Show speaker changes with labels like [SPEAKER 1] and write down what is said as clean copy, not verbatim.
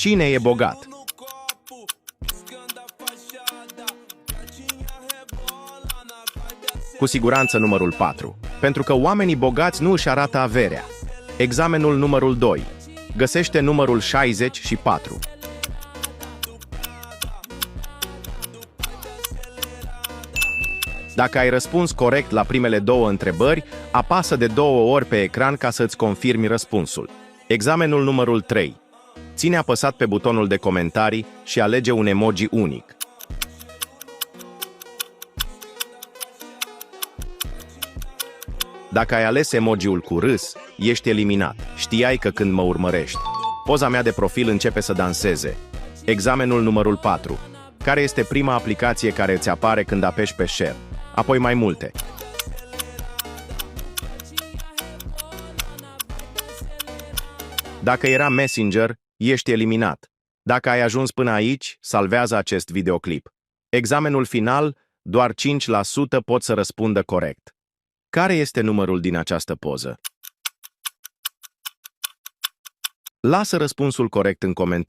[SPEAKER 1] Cine e bogat? Cu siguranță numărul 4, pentru că oamenii bogați nu își arată averea. Examenul numărul 2. Găsește numărul 64. Dacă ai răspuns corect la primele două întrebări, apasă de 2 ori pe ecran ca să-ți confirmi răspunsul. Examenul numărul 3. Ține apăsat pe butonul de comentarii și alege un emoji unic. Dacă ai ales emojiul cu râs, ești eliminat. Știai că când mă urmărești, poza mea de profil începe să danseze. Examenul numărul 4. Care este prima aplicație care îți apare când apeși pe Share? Apoi mai multe. Dacă era Messenger, ești eliminat. Dacă ai ajuns până aici, salvează acest videoclip. Examenul final, doar 5% pot să răspundă corect. Care este numărul din această poză? Lasă răspunsul corect în comentarii.